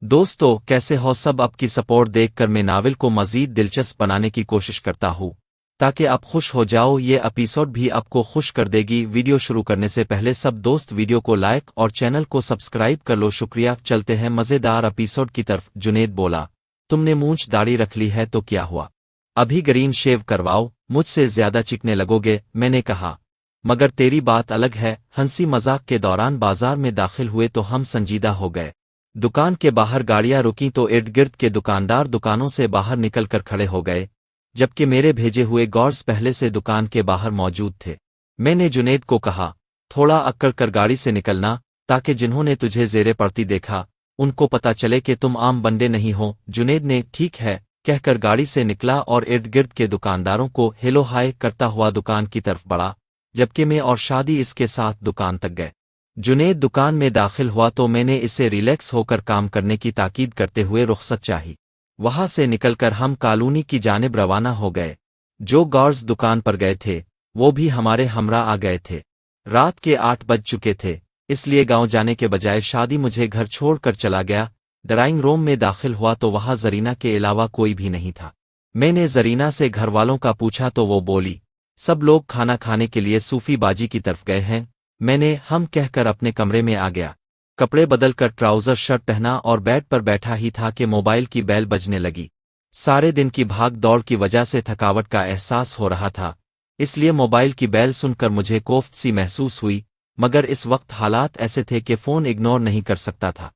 दोस्तों, कैसे हो सब। आपकी सपोर्ट देखकर मैं नावल को मज़ीद दिलचस्प बनाने की कोशिश करता हूँ ताकि आप खुश हो जाओ। ये एपिसोड भी आपको खुश कर देगी। वीडियो शुरू करने से पहले सब दोस्त वीडियो को लाइक और चैनल को सब्सक्राइब कर लो। शुक्रिया। चलते हैं मज़ेदार एपिसोड की तरफ। जुनेद बोला, तुमने मूंछ दाढ़ी रख ली है तो क्या हुआ, अभी ग्रीन शेव करवाओ, मुझसे ज्यादा चिकने लगोगे। मैंने कहा, मगर तेरी बात अलग है। हंसी मजाक के दौरान बाजार में दाखिल हुए तो हम संजीदा हो गए। दुकान के बाहर गाड़ियां रुकीं तो इर्द गिर्द के दुकानदार दुकानों से बाहर निकल कर खड़े हो गए, जबकि मेरे भेजे हुए गॉर्ड्स पहले से दुकान के बाहर मौजूद थे। मैंने जुनेद को कहा, थोड़ा अक्कड़ कर गाड़ी से निकलना, ताकि जिन्होंने तुझे जेरे पड़ती देखा उनको पता चले कि तुम आम बंदे नहीं हो। जुनेद ने ठीक है कहकर गाड़ी से निकला और इर्द गिर्द के दुकानदारों को हेलो हाय करता हुआ दुकान की तरफ बढ़ा, जबकि मैं और शादी इसके साथ दुकान तक गए। जुनेद दुकान में दाखिल हुआ तो मैंने इसे रिलैक्स होकर काम करने की ताकीद करते हुए रुखसत चाही। वहां से निकलकर हम कॉलोनी की जानिब रवाना हो गए। जो गार्ड्स दुकान पर गए थे वो भी हमारे हमरा आ गए थे। रात के 8 बज चुके थे, इसलिए गांव जाने के बजाय शादी मुझे घर छोड़कर चला गया। ड्राइंग रूम में दाखिल हुआ तो वहां जरीना के अलावा कोई भी नहीं था। मैंने जरीना से घर वालों का पूछा तो वो बोली, सब लोग खाना खाने के लिए सूफी बाजी की तरफ गए हैं। मैंने हम कहकर अपने कमरे में आ गया। कपड़े बदल कर ट्राउजर शर्ट पहना और बेड पर बैठा ही था कि मोबाइल की बेल बजने लगी। सारे दिन की भाग दौड़ की वजह से थकावट का एहसास हो रहा था, इसलिए मोबाइल की बेल सुनकर मुझे कोफ्त सी महसूस हुई, मगर इस वक्त हालात ऐसे थे कि फ़ोन इग्नोर नहीं कर सकता था।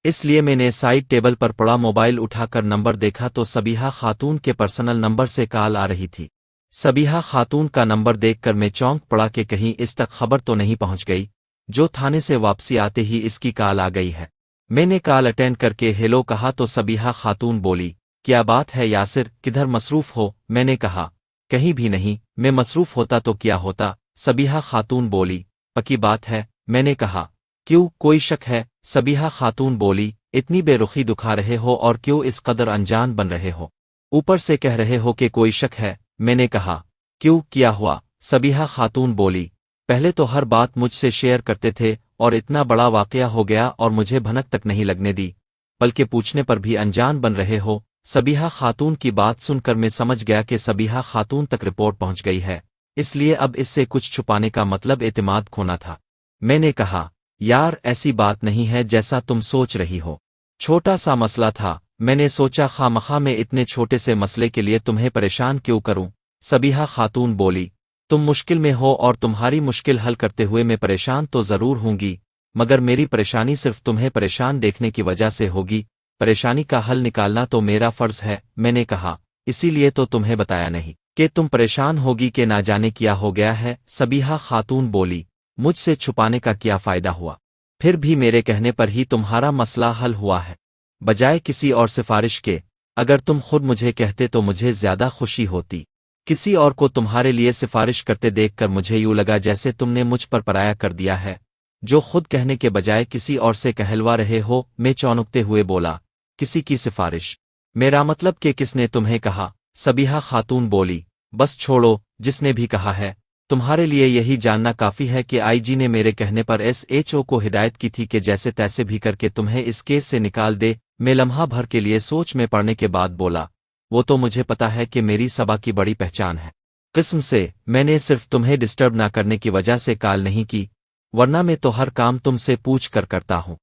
इसलिए मैंने साइड टेबल पर पड़ा मोबाइल उठाकर नंबर देखा तो सबीहा खातून के पर्सनल नंबर से कॉल आ रही थी। सबीहा खातून का नंबर देखकर मैं चौंक पड़ा कि कहीं इस तक खबर तो नहीं पहुंच गई जो थाने से वापसी आते ही इसकी कॉल आ गई है। मैंने कॉल अटेंड करके हेलो कहा तो सबीहा खातून बोली, क्या बात है यासिर, किधर मसरूफ हो। मैंने कहा, कहीं भी नहीं, मैं मसरूफ होता तो क्या होता। सबीहा खातून बोली, पक्की बात है। मैंने कहा, क्यों, कोई शक है। सबीहा खातून बोली, इतनी बेरुखी दिखा रहे हो और क्यों इस कदर अनजान बन रहे हो, ऊपर से कह रहे हो कि कोई शक है। मैंने कहा, क्यों, क्या हुआ। सबीहा खातून बोली, पहले तो हर बात मुझसे शेयर करते थे और इतना बड़ा वाकया हो गया और मुझे भनक तक नहीं लगने दी, बल्कि पूछने पर भी अनजान बन रहे हो। सबीहा खातून की बात सुनकर मैं समझ गया कि सबीहा खातून तक रिपोर्ट पहुंच गई है, इसलिए अब इससे कुछ छुपाने का मतलब एतमाद खोना था। मैंने कहा, यार ऐसी बात नहीं है जैसा तुम सोच रही हो, छोटा सा मसला था। मैंने सोचा खामखा में इतने छोटे से मसले के लिए तुम्हें परेशान क्यों करूं। सबीहा खातून बोली, तुम मुश्किल में हो और तुम्हारी मुश्किल हल करते हुए मैं परेशान तो जरूर होंगी, मगर मेरी परेशानी सिर्फ तुम्हें परेशान देखने की वजह से होगी। परेशानी का हल निकालना तो मेरा फर्ज है। मैंने कहा, इसीलिए तो तुम्हें बताया नहीं कि तुम परेशान होगी कि ना जाने क्या हो गया है। सबीहा खातून बोली, मुझसे छुपाने का क्या फायदा हुआ, फिर भी मेरे कहने पर ही तुम्हारा मसला हल हुआ है, बजाय किसी और सिफारिश के। अगर तुम खुद मुझे कहते तो मुझे ज्यादा खुशी होती। किसी और को तुम्हारे लिए सिफारिश करते देखकर मुझे यूं लगा जैसे तुमने मुझ पर पराया कर दिया है, जो खुद कहने के बजाय किसी और से कहलवा रहे हो। मैं चौंकते हुए बोला, किसी की सिफारिश, मेरा मतलब कि किसने तुम्हें कहा। सबीहा खातून बोली, बस छोड़ो, जिसने भी कहा है, तुम्हारे लिए यही जानना काफी है कि आईजी ने मेरे कहने पर एसएचओ को हिदायत की थी कि जैसे तैसे भी करके तुम्हें इस केस से निकाल दे। मैं लम्हा भर के लिए सोच में पड़ने के बाद बोला, वो तो मुझे पता है कि मेरी सबा की बड़ी पहचान है, किस्म से मैंने सिर्फ तुम्हें डिस्टर्ब ना करने की वजह से कॉल नहीं की, वरना मैं तो हर काम तुमसे पूछ कर करता हूं।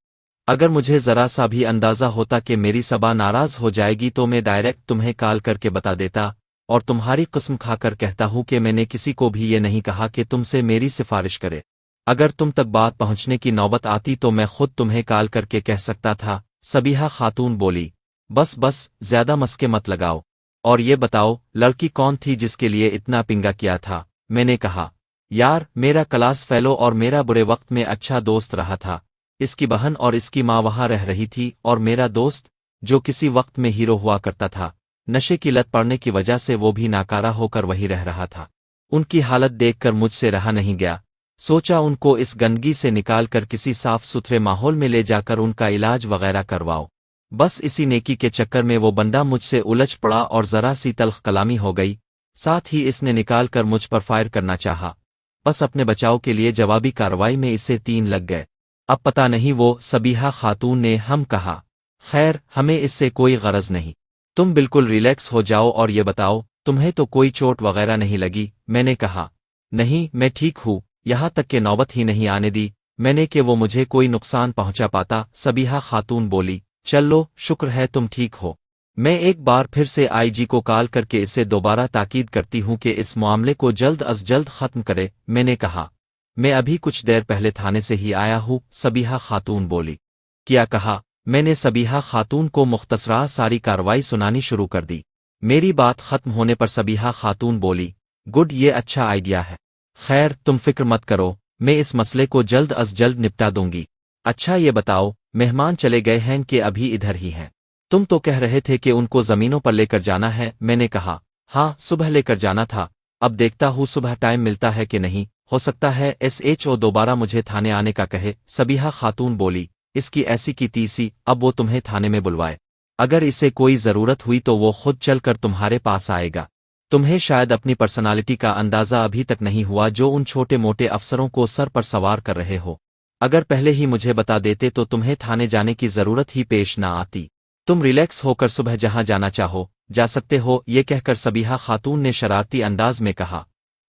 अगर मुझे जरा सा भी अंदाजा होता कि मेरी सबा नाराज हो जाएगी तो मैं डायरेक्ट तुम्हें कॉल करके बता देता और तुम्हारी कसम खाकर कहता हूं कि मैंने किसी को भी ये नहीं कहा कि तुमसे मेरी सिफारिश करे। अगर तुम तक बात पहुंचने की नौबत आती तो मैं खुद तुम्हें कॉल करके कह सकता था। सबीहा खातून बोली, बस ज्यादा मस्के मत लगाओ, और ये बताओ लड़की कौन थी जिसके लिए इतना पिंगा किया था। मैंने कहा, यार मेरा क्लास फेलो और मेरा बुरे वक्त में अच्छा दोस्त रहा था। इसकी बहन और इसकी माँ वहां रह रही थी और मेरा दोस्त, जो किसी वक्त में हीरो हुआ करता था, नशे की लत पड़ने की वजह से वो भी नाकारा होकर वही रह रहा था। उनकी हालत देखकर मुझसे रहा नहीं गया, सोचा उनको इस गंदगी से निकालकर किसी साफ सुथरे माहौल में ले जाकर उनका इलाज वगैरह करवाओ। बस इसी नेकी के चक्कर में वो बंदा मुझसे उलझ पड़ा और जरा सी तल्ख कलामी हो गई, साथ ही इसने निकाल कर मुझ पर फायर करना चाहा। बस अपने बचाव के लिए जवाबी कार्रवाई में इसे 3 लग गए। अब पता नहीं वो। सबीहा खातून ने हम कहा, खैर हमें इससे कोई गरज नहीं। तुम बिल्कुल रिलैक्स हो जाओ और ये बताओ तुम्हें तो कोई चोट वगैरह नहीं लगी। मैंने कहा नहीं मैं ठीक हूँ, यहाँ तक के नौबत ही नहीं आने दी मैंने कि वो मुझे कोई नुकसान पहुंचा पाता। सबीहा खातून बोली चल लो शुक्र है तुम ठीक हो। मैं एक बार फिर से आईजी को कॉल करके इससे दोबारा ताकीद करती हूँ कि इस मामले को जल्द अज जल्द खत्म करे। मैंने कहा मैं अभी कुछ देर पहले थाने से ही आया हूँ। सबीहा खातून बोली क्या कहा? मैंने सबीहा खातून को मुख्तसरा सारी कार्रवाई सुनानी शुरू कर दी। मेरी बात खत्म होने पर सबीहा खातून बोली गुड ये अच्छा आइडिया है। खैर तुम फिक्र मत करो, मैं इस मसले को जल्द अज जल्द निपटा दूंगी। अच्छा ये बताओ मेहमान चले गए हैं कि अभी इधर ही हैं? तुम तो कह रहे थे कि उनको जमीनों पर लेकर जाना है। मैंने कहा हाँ सुबह लेकर जाना था, अब देखता हूँ सुबह टाइम मिलता है कि नहीं, हो सकता है SHO दोबारा मुझे थाने आने का कहे। सबीहा खातून बोली इसकी ऐसी की तीसी, अब वो तुम्हें थाने में बुलवाए, अगर इसे कोई जरूरत हुई तो वो खुद चल कर तुम्हारे पास आएगा। तुम्हें शायद अपनी पर्सनालिटी का अंदाजा अभी तक नहीं हुआ जो उन छोटे मोटे अफसरों को सर पर सवार कर रहे हो। अगर पहले ही मुझे बता देते तो तुम्हें थाने जाने की जरूरत ही पेश ना आती। तुम रिलैक्स होकर सुबह जहां जाना चाहो जा सकते हो। ये कहकर सबीहा खातून ने शरारती अंदाज में कहा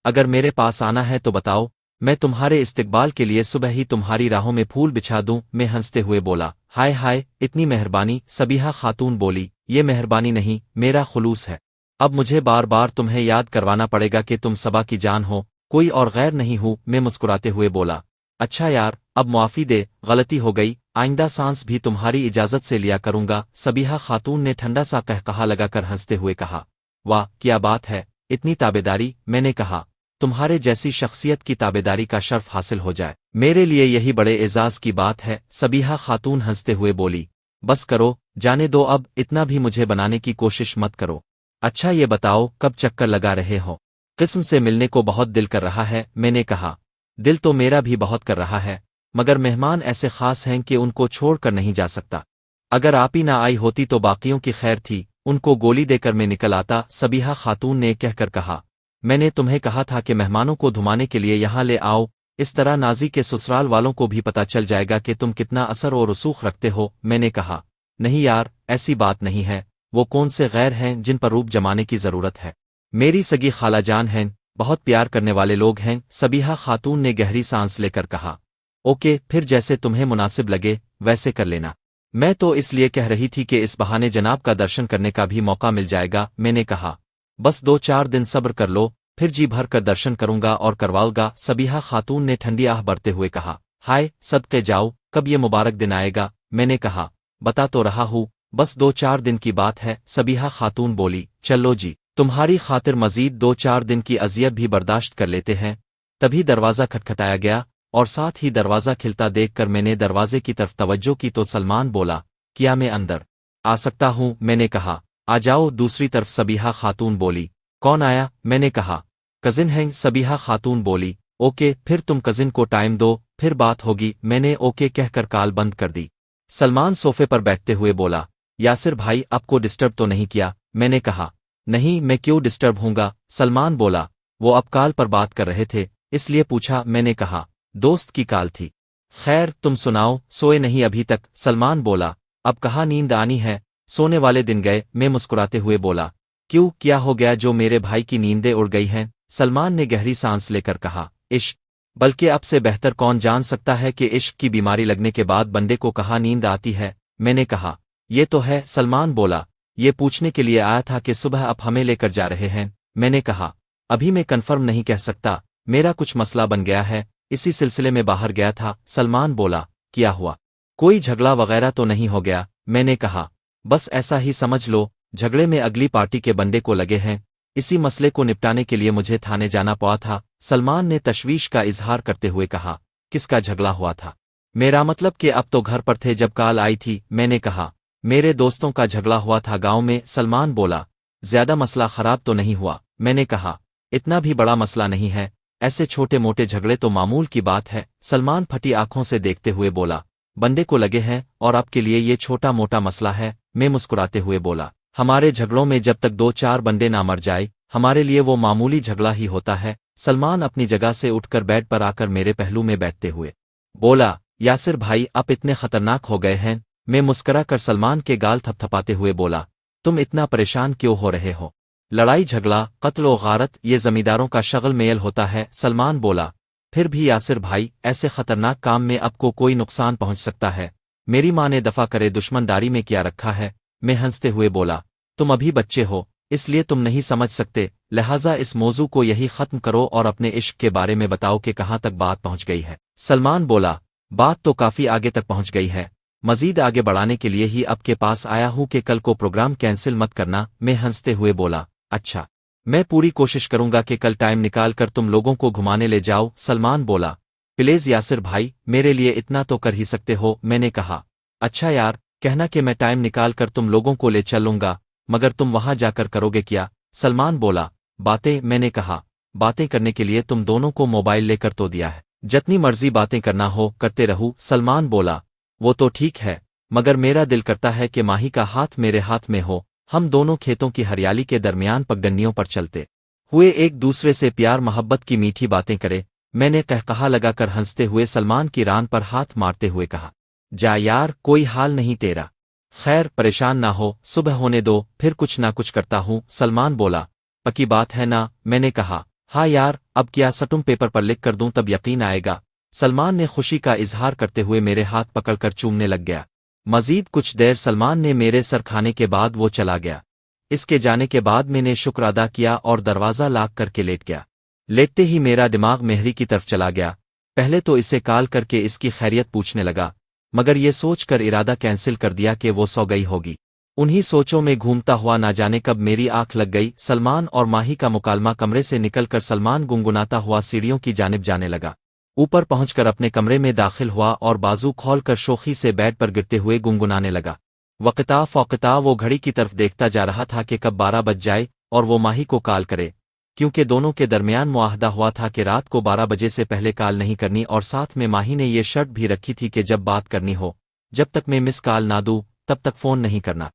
अगर मेरे पास आना है तो बताओ, मैं तुम्हारे इस्तकबाल के लिए सुबह ही तुम्हारी राहों में फूल बिछा दूं। मैं हंसते हुए बोला हाय हाय इतनी मेहरबानी। सबीहा खातून बोली ये मेहरबानी नहीं मेरा खुलूस है, अब मुझे बार बार तुम्हें याद करवाना पड़ेगा कि तुम सबा की जान हो, कोई और गैर नहीं हूँ। मैं मुस्कुराते हुए बोला अच्छा यार अब मुआफी दे, गलती हो गई, आइंदा सांस भी तुम्हारी इजाजत से लिया करूंगा। सबीहा खातून ने ठंडा सा कहकहा लगाकर हंसते हुए कहा वाह क्या बात है, इतनी ताबेदारी। मैंने कहा तुम्हारे जैसी शख्सियत की ताबेदारी का शर्फ हासिल हो जाए मेरे लिए यही बड़े एजाज की बात है। सबीहा खातून हंसते हुए बोली बस करो जाने दो, अब इतना भी मुझे बनाने की कोशिश मत करो। अच्छा ये बताओ कब चक्कर लगा रहे हो? किस्म से मिलने को बहुत दिल कर रहा है। मैंने कहा दिल तो मेरा भी बहुत कर रहा है, मगर मेहमान ऐसे खास हैं कि उनको छोड़ कर नहीं जा सकता। अगर आप ही ना आई होती तो बाकियों की खैर थी, उनको गोली देकर मैं निकल आता। सबीहा खातून ने कहकर कहा मैंने तुम्हें कहा था कि मेहमानों को धुमाने के लिए यहाँ ले आओ, इस तरह नाजी के ससुराल वालों को भी पता चल जाएगा कि तुम कितना असर और रसूख रखते हो। मैंने कहा नहीं यार ऐसी बात नहीं है, वो कौन से गैर हैं जिन पर रूप जमाने की जरूरत है, मेरी सगी खालाजान हैं, बहुत प्यार करने वाले लोग हैं। सबीहा खातून ने गहरी सांस लेकर कहा ओके फिर जैसे तुम्हें मुनासिब लगे वैसे कर लेना। मैं तो इसलिए कह रही थी कि इस बहाने जनाब का दर्शन करने का भी मौका मिल जाएगा। मैंने कहा बस 2-4 दिन सब्र कर लो, फिर जी भर कर दर्शन करूंगा और करवाऊंगा। सबीहा खातून ने ठंडी आह भरते हुए कहा हाय सदके जाओ, कब ये मुबारक दिन आएगा? मैंने कहा बता तो रहा हूँ बस 2-4 दिन की बात है। सबीहा खातून बोली चलो जी तुम्हारी खातिर मजीद 2-4 दिन की अजियत भी बर्दाश्त कर लेते हैं। तभी दरवाज़ा खटखटाया गया और साथ ही दरवाज़ा खिलता देखकर मैंने दरवाजे की तरफ तवज्जो की तो सलमान बोला क्या मैं अंदर आ सकता हूँ? मैंने कहा आ जाओ। दूसरी तरफ सबीहा खातून बोली कौन आया? मैंने कहा कजिन हैं। सबीहा खातून बोली ओके फिर तुम कजिन को टाइम दो फिर बात होगी। मैंने ओके कहकर कॉल बंद कर दी। सलमान सोफे पर बैठते हुए बोला यासिर भाई आपको डिस्टर्ब तो नहीं किया? मैंने कहा नहीं मैं क्यों डिस्टर्ब होऊंगा। सलमान बोला वो अब कॉल पर बात कर रहे थे इसलिए पूछा। मैंने कहा दोस्त की कॉल थी। खैर तुम सुनाओ, सोए नहीं अभी तक? सलमान बोला अब कहाँ नींद आनी है, सोने वाले दिन गए। मैं मुस्कुराते हुए बोला क्यों क्या हो गया जो मेरे भाई की नींदें उड़ गई हैं? सलमान ने गहरी सांस लेकर कहा इश्क, बल्कि अब से बेहतर कौन जान सकता है कि इश्क की बीमारी लगने के बाद बंदे को कहाँ नींद आती है। मैंने कहा ये तो है। सलमान बोला ये पूछने के लिए आया था कि सुबह आप हमें लेकर जा रहे हैं। मैंने कहा अभी मैं कन्फर्म नहीं कह सकता, मेरा कुछ मसला बन गया है, इसी सिलसिले में बाहर गया था। सलमान बोला क्या हुआ, कोई झगड़ा वगैरह तो नहीं हो गया? मैंने कहा बस ऐसा ही समझ लो, झगड़े में अगली पार्टी के बंदे को लगे हैं, इसी मसले को निपटाने के लिए मुझे थाने जाना पड़ा था। सलमान ने तशवीश का इजहार करते हुए कहा किसका झगड़ा हुआ था? मेरा मतलब कि अब तो घर पर थे जब कॉल आई थी। मैंने कहा मेरे दोस्तों का झगड़ा हुआ था गांव में। सलमान बोला ज्यादा मसला खराब तो नहीं हुआ? मैंने कहा इतना भी बड़ा मसला नहीं है, ऐसे छोटे मोटे झगड़े तो मामूल की बात है। सलमान फटी आंखों से देखते हुए बोला बंदे को लगे हैं और आपके लिए ये छोटा मोटा मसला है? मैं मुस्कुराते हुए बोला हमारे झगड़ों में जब तक 2-4 बंदे ना मर जाए हमारे लिए वो मामूली झगड़ा ही होता है। सलमान अपनी जगह से उठकर बेड पर आकर मेरे पहलू में बैठते हुए बोला यासिर भाई आप इतने खतरनाक हो गए हैं, मैं मुस्करा कर सलमान के गाल थपथपाते हुए बोला, तुम इतना परेशान क्यों हो रहे हो? लड़ाई झगड़ा कत्ल व गारत ये जमींदारों का शगल मेल होता है। सलमान बोला, फिर भी यासिर भाई, ऐसे खतरनाक काम में आपको कोई नुकसान पहुंच सकता है। मेरी माँ ने दफा करे दुश्मनदारी में क्या रखा है। मैं हंसते हुए बोला, तुम अभी बच्चे हो, इसलिए तुम नहीं समझ सकते, लिहाजा इस मौजू को यही खत्म करो और अपने इश्क के बारे में बताओ कि कहाँ तक बात पहुंच गई है। सलमान बोला, बात तो काफी आगे तक पहुंच गई है, मजीद आगे बढ़ाने के लिए ही आपके पास आया हूं कि कल को प्रोग्राम कैंसिल मत करना। मैं हंसते हुए बोला, अच्छा, मैं पूरी कोशिश करूंगा कि कल टाइम निकाल कर तुम लोगों को घुमाने ले जाओ। सलमान बोला, प्लीज यासिर भाई, मेरे लिए इतना तो कर ही सकते हो। मैंने कहा, अच्छा यार, कहना कि मैं टाइम निकाल कर तुम लोगों को ले चलूंगा, मगर तुम वहां जाकर करोगे क्या? सलमान बोला, बातें। मैंने कहा, बातें करने के लिए तुम दोनों को मोबाइल लेकर तो दिया है, जितनी मर्जी बातें करना हो करते रहूं। सलमान बोला, वो तो ठीक है, मगर मेरा दिल करता है कि माही का हाथ मेरे हाथ में हो, हम दोनों खेतों की हरियाली के दरमियान पगडंडियों पर चलते हुए एक दूसरे से प्यार मोहब्बत की मीठी बातें करे। मैंने कहकहा लगाकर हंसते हुए सलमान की रान पर हाथ मारते हुए कहा, जा यार, कोई हाल नहीं तेरा। खैर, परेशान ना हो, सुबह होने दो, फिर कुछ ना कुछ करता हूँ। सलमान बोला, पक्की बात है ना? मैंने कहा, हाँ यार, अब क्या सटुम पेपर पर लिख कर दूं तब यकीन आएगा। सलमान ने खुशी का इजहार करते हुए मेरे हाथ पकड़कर चूमने लग गया। मजीद कुछ देर सलमान ने मेरे सर खाने के बाद वो चला गया। इसके जाने के बाद मैंने शुक्र अदा किया और दरवाज़ा लाक करके लेट गया। लेटते ही मेरा दिमाग मेहरी की तरफ चला गया। पहले तो इसे कॉल करके इसकी खैरियत पूछने लगा, मगर ये सोचकर इरादा कैंसिल कर दिया कि वो सो गई होगी। उन्हीं सोचों में घूमता हुआ ना जाने कब मेरी आंख लग गई। सलमान और माही का मुकालमा कमरे से निकलकर सलमान गुनगुनाता हुआ सीढ़ियों की जानिब जाने लगा। ऊपर पहुंचकर अपने कमरे में दाखिल हुआ और बाजू खोलकर शोखी से बेड पर गिरते हुए गुनगुनाने लगा। वक्ता फ़ौक़ता वो घड़ी की तरफ देखता जा रहा था कि कब 12 बज जाए और वो माही को कॉल करे, क्योंकि दोनों के दरमियान मुआहदा हुआ था कि रात को 12 बजे से पहले कॉल नहीं करनी, और साथ में माही ने ये शर्त भी रखी थी कि जब बात करनी हो, जब तक मैं मिस कॉल ना दूं तब तक फ़ोन नहीं करना।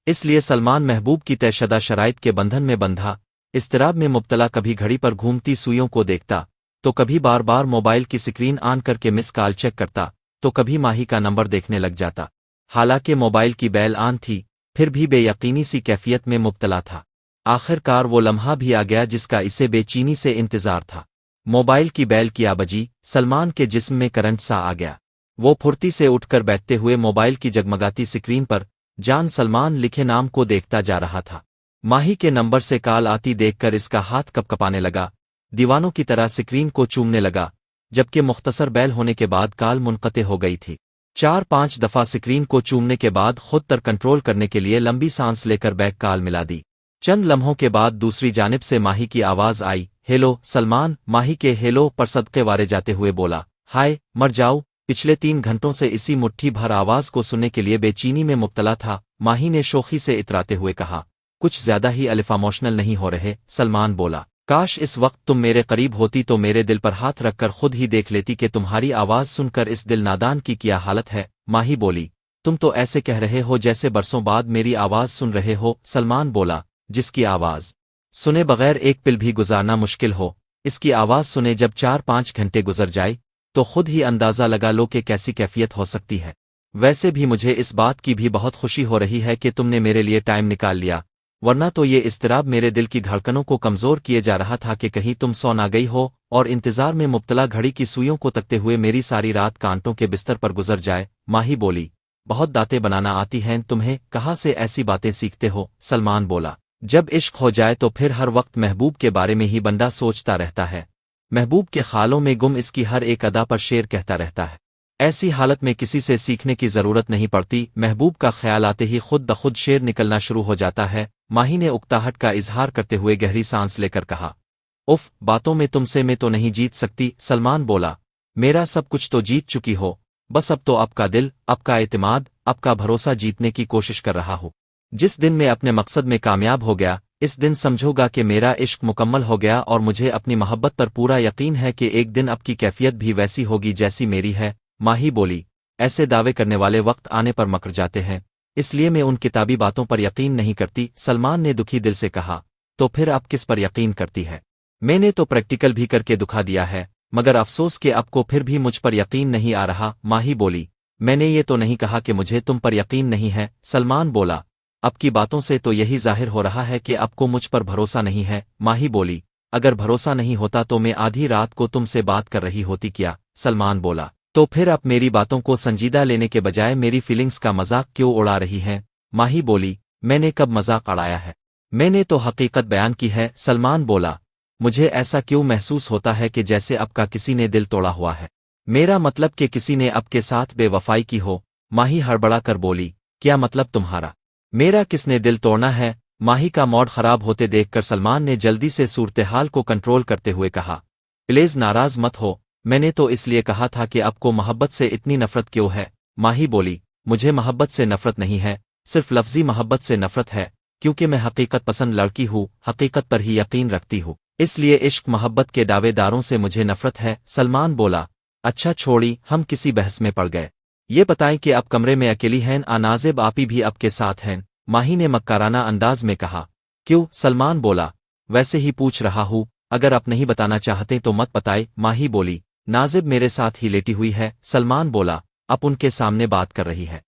इसलिए सलमान महबूब की तयशदा शराइत के बंधन में बंधा, इज़्तिराब में मुब्तला, कभी घड़ी पर घूमती सुइयों को देखता तो कभी बार बार मोबाइल की स्क्रीन ऑन करके मिस कॉल चेक करता तो कभी माही का नंबर देखने लग जाता। हालांकि मोबाइल की बेल ऑन थी, फिर भी बेयकीनी सी कैफियत में मुब्तला था। आखिरकार वो लम्हा भी आ गया जिसका इसे बेचैनी से इंतजार था। मोबाइल की बेल की आबजी, सलमान के जिस्म में करंट सा आ गया। वो फुर्ती से उठकर बैठते हुए मोबाइल की जगमगाती स्क्रीन पर जान सलमान लिखे नाम को देखता जा रहा था। माही के नंबर से कॉल आती देखकर इसका हाथ कपकपाने लगा, दीवानों की तरह स्क्रीन को चूमने लगा, जबकि मुख्तसर बेल होने के बाद कॉल मुनक़ते हो गई थी। 4-5 दफ़ा स्क्रीन को चूमने के बाद खुद तर कंट्रोल करने के लिए लंबी सांस लेकर बैक कॉल मिला दी। चंद लम्हों के बाद दूसरी जानिब से माही की आवाज़ आई, हेलो। सलमान माही के हेलो पर सदके वारे जाते हुए बोला, हाय, मर जाओ। पिछले 3 घंटों से इसी मुट्ठी भर आवाज़ को सुनने के लिए बेचैनी में मुब्तला था। माही ने शोखी से इतराते हुए कहा, कुछ ज्यादा ही अलिफामोशनल नहीं हो रहे? सलमान बोला, काश इस वक्त तुम मेरे करीब होती तो मेरे दिल पर हाथ रखकर खुद ही देख लेती कि तुम्हारी आवाज़ सुनकर इस दिल नादान की क्या हालत है। माही बोली, तुम तो ऐसे कह रहे हो जैसे बरसों बाद मेरी आवाज़ सुन रहे हो। सलमान बोला, जिसकी आवाज़ सुने बगैर एक पिल भी गुजारना मुश्किल हो, इसकी आवाज़ सुने जब 4-5 घंटे गुजर जाए तो खुद ही अंदाज़ा लगा लो कि कैसी कैफियत हो सकती है। वैसे भी मुझे इस बात की भी बहुत खुशी हो रही है कि तुमने मेरे लिए टाइम निकाल लिया, वरना तो ये इज़्तिराब मेरे दिल की धड़कनों को कमज़ोर किए जा रहा था कि कहीं तुम सो ना गई हो और इंतज़ार में मुब्तला घड़ी की सुइयों को तकते हुए मेरी सारी रात कांटों के बिस्तर पर गुजर जाए। माही बोली, बहुत दातें बनाना आती हैं तुम्हें, कहाँ से ऐसी बातें सीखते हो? सलमान बोला, जब इश्क हो जाए तो फिर हर वक्त महबूब के बारे में ही बंदा सोचता रहता है। महबूब के ख्यालों में गुम इसकी हर एक अदा पर शेर कहता रहता है। ऐसी हालत में किसी से सीखने की जरूरत नहीं पड़ती, महबूब का ख्याल आते ही खुद ब खुद शेर निकलना शुरू हो जाता है। माही ने उकताहट का इजहार करते हुए गहरी सांस लेकर कहा, उफ, बातों में तुमसे मैं तो नहीं जीत सकती। सलमान बोला, मेरा सब कुछ तो जीत चुकी हो, बस अब तो आपका दिल, आपका एतमाद, आपका भरोसा जीतने की कोशिश कर रहा हूँ। जिस दिन मैं अपने मकसद में कामयाब हो गया, इस दिन समझोगा कि मेरा इश्क मुकम्मल हो गया और मुझे अपनी मोहब्बत पर पूरा यकीन है कि एक दिन आपकी कैफियत भी वैसी होगी जैसी मेरी है। माही बोली, ऐसे दावे करने वाले वक्त आने पर मकर जाते हैं, इसलिए मैं उन किताबी बातों पर यकीन नहीं करती। सलमान ने दुखी दिल से कहा, तो फिर आप किस पर यकीन करती है? मैंने तो प्रैक्टिकल भी करके दुखा दिया है, मगर अफसोस कि आपको फिर भी मुझ पर यकीन नहीं आ रहा। माही बोली, میں نے یہ تو نہیں کہا کہ مجھے تم پر یقین نہیں ہے، سلمان بولا۔ اب کی باتوں سے تو یہی ظاہر ہو رہا ہے کہ آپ کو مجھ پر بھروسہ نہیں ہے، ماہی بولی۔ اگر بھروسہ نہیں ہوتا تو میں آدھی رات کو تم سے بات کر رہی ہوتی کیا؟ سلمان بولا۔ تو پھر آپ میری باتوں کو سنجیدہ لینے کے بجائے میری فیلنگز کا مذاق کیوں اڑا رہی ہیں؟ ماہی بولی۔ میں نے کب مذاق اڑایا ہے؟ میں نے تو حقیقت بیان کی ہے، سلمان بولا۔ مجھے ایسا کیوں محسوس ہوتا ہے کہ جیسے اب کا کسی نے دل توڑا ہوا ہے؟ میرا مطلب کہ کسی نے اب کے ساتھ بے وفائی کی ہو، ماہی ہڑبڑا کر بولی۔ کیا مطلب تمہارا؟ میرا کس نے دل توڑنا ہے؟ ماہی کا موڈ خراب ہوتے دیکھ کر سلمان نے جلدی سے صورتحال کو کنٹرول کرتے ہوئے کہا۔ پلیز ناراض مت ہو، میں نے تو اس لیے کہا تھا کہ آپ کو محبت سے اتنی نفرت کیوں ہے؟ ماہی بولی۔ مجھے محبت سے نفرت نہیں ہے، صرف لفظی محبت سے نفرت ہے، کیونکہ میں حقیقت پسند لڑکی ہوں، حقیقت پر ہی یقین رکھتی ہوں، اس لیے عشق محبت کے دعوے داروں سے مجھے نفرت ہے، سلمان بولا۔ اچھا چھوڑی، ہم کسی بحث میں پڑ گئے۔ یہ بتائیں کہ آپ کمرے میں اکیلی ہیں؟ نازب آپی بھی آپ کے ساتھ ہیں؟ ماہی نے مکارانہ انداز میں کہا۔ کیوں؟ سلمان بولا۔ ویسے ہی پوچھ رہا ہوں، اگر آپ نہیں بتانا چاہتے تو مت بتائے، ماہی بولی۔ نازب میرے ساتھ ہی لیٹی ہوئی ہے، سلمان بولا۔ آپ ان کے سامنے بات کر رہی ہے؟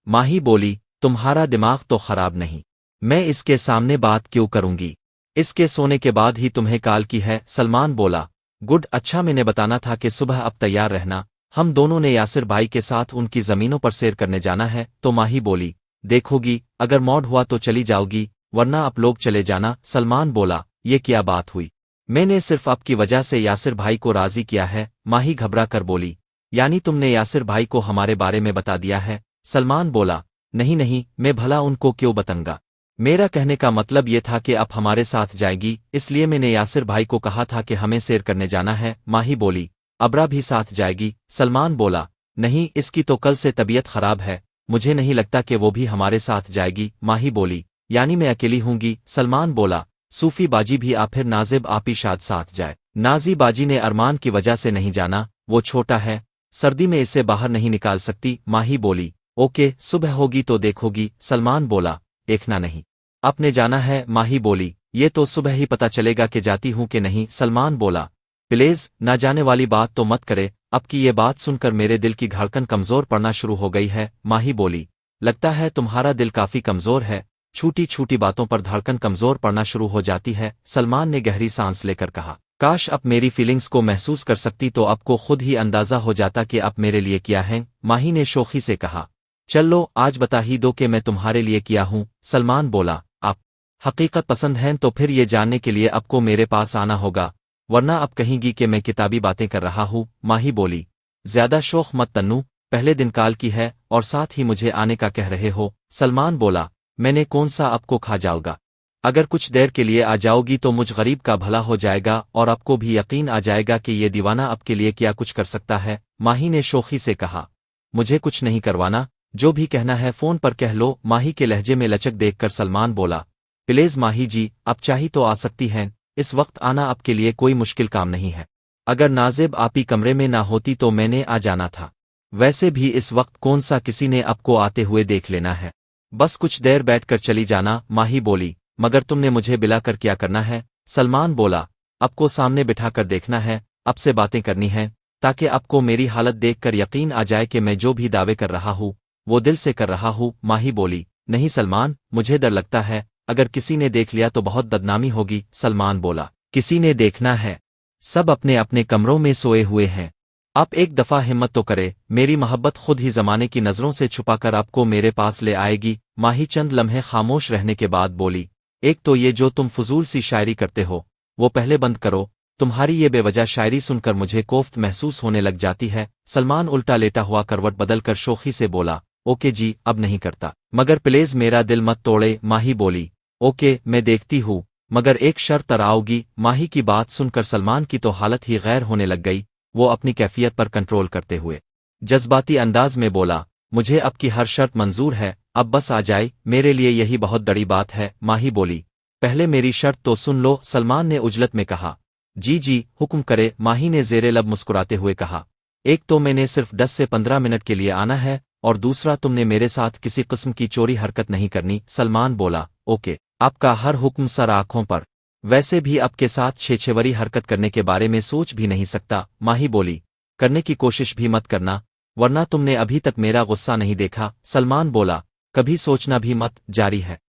ماہی بولی۔ تمہارا دماغ تو خراب نہیں؟ میں اس کے سامنے بات کیوں کروں گی؟ اس کے سونے کے بعد ہی تمہیں کال کی ہے، سلمان بولا۔ گڈ، اچھا میں نے بتانا تھا کہ صبح اب تیار رہنا، ہم دونوں نے یاسر بھائی کے ساتھ ان کی زمینوں پر سیر کرنے جانا ہے، تو ماہی بولی۔ دیکھو گی، اگر موڈ ہوا تو چلی جاؤ گی، ورنہ آپ لوگ چلے جانا، سلمان بولا۔ یہ کیا بات ہوئی؟ میں نے صرف آپ کی وجہ سے یاسر بھائی کو راضی کیا ہے، ماہی گھبرا کر بولی۔ یعنی تم نے یاسر بھائی کو ہمارے بارے میں بتا دیا ہے؟ سلمان بولا۔ نہیں، میں بھلا ان کو کیوں بتنگا؟ میرا کہنے کا مطلب یہ تھا کہ آپ ہمارے ساتھ جائے گی، اس لیے میں نے یاسر بھائی کو کہا تھا کہ ہمیں سیر کرنے جانا ہے، ماہی بولی۔ ابرا بھی ساتھ جائے گی؟ سلمان بولا۔ نہیں، اس کی تو کل سے طبیعت خراب ہے، مجھے نہیں لگتا کہ وہ بھی ہمارے ساتھ جائے گی، ماہی بولی۔ یعنی میں اکیلی ہوں گی؟ سلمان بولا۔ صوفی باجی بھی پھر نازب آپی شاد ساتھ جائے؟ نازی باجی نے ارمان کی وجہ سے نہیں جانا، وہ چھوٹا ہے، سردی میں اسے باہر نہیں نکال سکتی، ماہی بولی۔ اوکے، صبح ہوگی تو دیکھو گی، سلمان بولا۔ دیکھنا نہیں، آپ نے جانا ہے، ماہی بولی۔ یہ تو صبح ہی پتہ چلے گا کہ جاتی ہوں کہ نہیں، سلمان بولا۔ پلیز نہ جانے والی بات تو مت کرے، اب کی یہ بات سن کر میرے دل کی دھڑکن کمزور پڑنا شروع ہو گئی ہے، ماہی بولی۔ لگتا ہے تمہارا دل کافی کمزور ہے، چھوٹی چھوٹی باتوں پر دھڑکن کمزور پڑنا شروع ہو جاتی ہے، سلمان نے گہری سانس لے کر کہا۔ کاش اب میری فیلنگز کو محسوس کر سکتی تو آپ کو خود ہی اندازہ ہو جاتا کہ آپ میرے لیے کیا ہیں، ماہی نے شوخی سے کہا۔ چلو آج بتا ہی دو کہ میں تمہارے لیے کیا ہوں، سلمان بولا۔ آپ حقیقت پسند ہیں تو پھر یہ جاننے کے لیے آپ کو میرے پاس آنا ہوگا، ورنہ آپ کہیں گی کہ میں کتابی باتیں کر رہا ہوں، ماہی بولی۔ زیادہ شوق مت تنو، پہلے دن کال کی ہے اور ساتھ ہی مجھے آنے کا کہہ رہے ہو، سلمان بولا۔ میں نے کون سا آپ کو کھا جاؤ گا؟ اگر کچھ دیر کے لیے آ جاؤ گی تو مجھ غریب کا بھلا ہو جائے گا اور آپ کو بھی یقین آ جائے گا کہ یہ دیوانہ آپ کے لیے کیا کچھ کر سکتا ہے، ماہی نے شوخی سے کہا۔ مجھے کچھ نہیں کروانا، جو بھی کہنا ہے فون پر کہہ لو، ماہی کے لہجے میں لچک دیکھ کر سلمان بولا۔ پلیز ماہی جی، آپ چاہی تو آ سکتی ہیں، اس وقت آنا آپ کے لیے کوئی مشکل کام نہیں ہے۔ اگر نازب آپی کمرے میں نہ ہوتی تو میں نے آ جانا تھا، ویسے بھی اس وقت کون سا کسی نے آپ کو آتے ہوئے دیکھ لینا ہے، بس کچھ دیر بیٹھ کر چلی جانا، ماہی بولی۔ مگر تم نے مجھے بلا کر کیا کرنا ہے؟ سلمان بولا۔ آپ کو سامنے بٹھا کر دیکھنا ہے، اب سے باتیں کرنی ہیں، تاکہ آپ کو میری حالت دیکھ کر یقین آ جائے کہ میں جو بھی دعوے کر رہا ہوں وہ دل سے کر رہا ہوں، ماہی بولی۔ نہیں سلمان، مجھے ڈر لگتا ہے، اگر کسی نے دیکھ لیا تو بہت بدنامی ہوگی، سلمان بولا۔ کسی نے دیکھنا ہے؟ سب اپنے اپنے کمروں میں سوئے ہوئے ہیں، آپ ایک دفعہ ہمت تو کرے، میری محبت خود ہی زمانے کی نظروں سے چھپا کر آپ کو میرے پاس لے آئے گی، ماہی چند لمحے خاموش رہنے کے بعد بولی۔ ایک تو یہ جو تم فضول سی شاعری کرتے ہو وہ پہلے بند کرو، تمہاری یہ بے وجہ شاعری سن کر مجھے کوفت محسوس ہونے لگ جاتی ہے، سلمان الٹا لیٹا ہوا کروٹ بدل کر شوخی سے بولا۔ اوکے جی، اب نہیں کرتا، مگر پلیز میرا دل مت توڑے، ماہی بولی۔ اوکے، میں دیکھتی ہوں، مگر ایک شرط پر آؤ گی، ماہی کی بات سن کر سلمان کی تو حالت ہی غیر ہونے لگ گئی، وہ اپنی کیفیت پر کنٹرول کرتے ہوئے جذباتی انداز میں بولا۔ مجھے اب کی ہر شرط منظور ہے، اب بس آ جائے، میرے لیے یہی بہت بڑی بات ہے، ماہی بولی۔ پہلے میری شرط تو سن لو، سلمان نے اجلت میں کہا۔ جی، حکم کرے، ماہی نے زیر لب مسکراتے ہوئے کہا۔ ایک تو میں نے صرف 10 سے 15 منٹ کے لیے آنا ہے، اور دوسرا تم نے میرے ساتھ کسی قسم کی چوری حرکت نہیں کرنی، سلمان بولا۔ اوکے، آپ کا ہر حکم سر آنکھوں پر، ویسے بھی آپ کے ساتھ چھیچھوری حرکت کرنے کے بارے میں سوچ بھی نہیں سکتا، ماہی بولی۔ کرنے کی کوشش بھی مت کرنا، ورنہ تم نے ابھی تک میرا غصہ نہیں دیکھا؟ سلمان بولا، کبھی سوچنا بھی مت، جاری ہے۔